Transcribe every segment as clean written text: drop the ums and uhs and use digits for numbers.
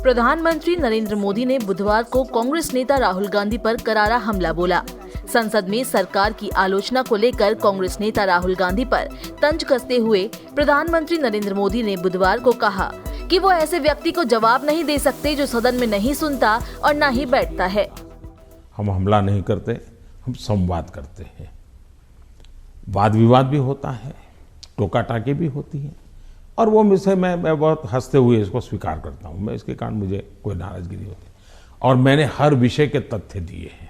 प्रधानमंत्री नरेंद्र मोदी ने बुधवार को कांग्रेस नेता राहुल गांधी पर करारा हमला बोला। संसद में सरकार की आलोचना को लेकर कांग्रेस नेता राहुल गांधी पर तंज कसते हुए प्रधानमंत्री नरेंद्र मोदी ने बुधवार को कहा कि वो ऐसे व्यक्ति को जवाब नहीं दे सकते जो सदन में नहीं सुनता और न ही बैठता है। हम हमला नहीं करते, हम संवाद करते हैं। वाद विवाद भी होता है, टोका टाकी भी होती है, और वो मुझसे मैं बहुत हंसते हुए इसको स्वीकार करता हूँ। मैं इसके कारण मुझे कोई नाराजगी नहीं होती। और मैंने हर विषय के तथ्य दिए हैं,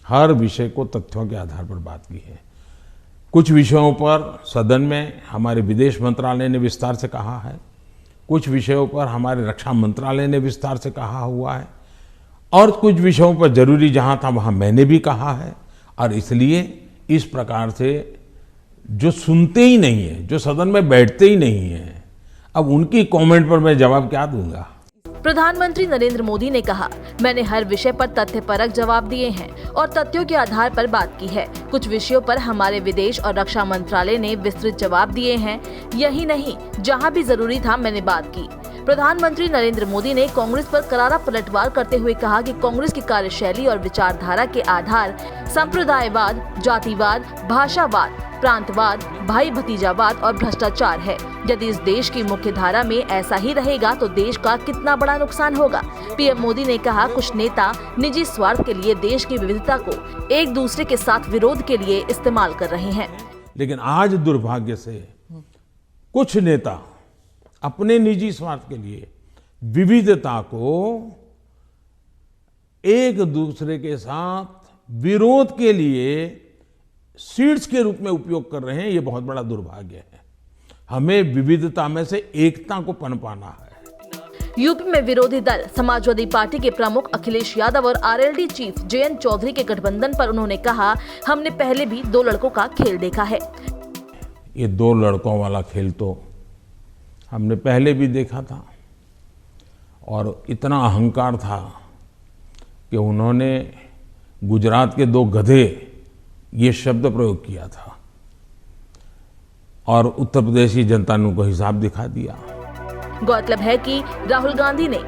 हर विषय को तथ्यों के आधार पर बात की है। कुछ विषयों पर सदन में हमारे विदेश मंत्रालय ने विस्तार से कहा है, कुछ विषयों पर हमारे रक्षा मंत्रालय ने विस्तार से कहा हुआ है, और कुछ विषयों पर जरूरी जहां था वहां मैंने भी कहा है। और इसलिए इस प्रकार से जो सुनते ही नहीं है, जो सदन में बैठते ही नहीं है, अब उनकी कमेंट पर मैं जवाब क्या दूंगा। प्रधानमंत्री नरेंद्र मोदी ने कहा, मैंने हर विषय पर तथ्यपरक जवाब दिए हैं और तथ्यों के आधार पर बात की है। कुछ विषयों पर हमारे विदेश और रक्षा मंत्रालय ने विस्तृत जवाब दिए हैं। यही नहीं, जहां भी जरूरी था मैंने बात की। प्रधानमंत्री नरेंद्र मोदी ने कांग्रेस पर करारा पलटवार करते हुए कहा कि कांग्रेस की कार्यशैली और विचारधारा के आधार संप्रदायवाद, जातिवाद, भाषावाद, प्रांतवाद, भाई भतीजावाद और भ्रष्टाचार है। यदि इस देश की मुख्य धारा में ऐसा ही रहेगा तो देश का कितना बड़ा नुकसान होगा। पीएम मोदी ने कहा, कुछ नेता निजी स्वार्थ के लिए देश की विविधता को एक दूसरे के साथ विरोध के लिए इस्तेमाल कर रहे हैं। लेकिन आज दुर्भाग्य से कुछ नेता अपने निजी स्वार्थ के लिए विविधता को एक दूसरे के साथ विरोध के लिए सीड्स के रूप में उपयोग कर रहे हैं। ये बहुत बड़ा दुर्भाग्य है। हमें विविधता में से एकता को पनपाना है। यूपी में विरोधी दल समाजवादी पार्टी के प्रमुख अखिलेश यादव और आरएलडी चीफ जेएन चौधरी के गठबंधन पर उन्होंने कहा, हमने पहले भी दो लड़कों का खेल देखा है। ये दो लड़कों वाला खेल तो हमने पहले भी देखा था, और इतना अहंकार था कि उन्होंने गुजरात के दो गधे ये शब्द प्रयोग किया था, और उत्तर प्रदेश की जनता ने उनको हिसाब दिखा दिया। गौरतलब है कि राहुल गांधी ने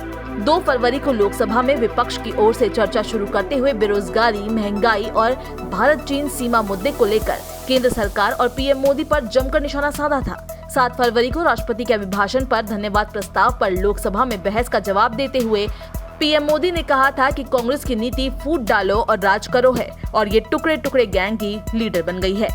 2 फरवरी को लोकसभा में विपक्ष की ओर से चर्चा शुरू करते हुए बेरोजगारी, महंगाई और भारत चीन सीमा मुद्दे को लेकर केंद्र सरकार और पीएम मोदी पर जमकर निशाना साधा था। 7 फरवरी को राष्ट्रपति के अभिभाषण पर धन्यवाद प्रस्ताव पर लोकसभा में बहस का जवाब देते हुए पीएम मोदी ने कहा था कि कांग्रेस की नीति फूट डालो और राज करो है, और ये टुकड़े टुकड़े गैंग की लीडर बन गई है।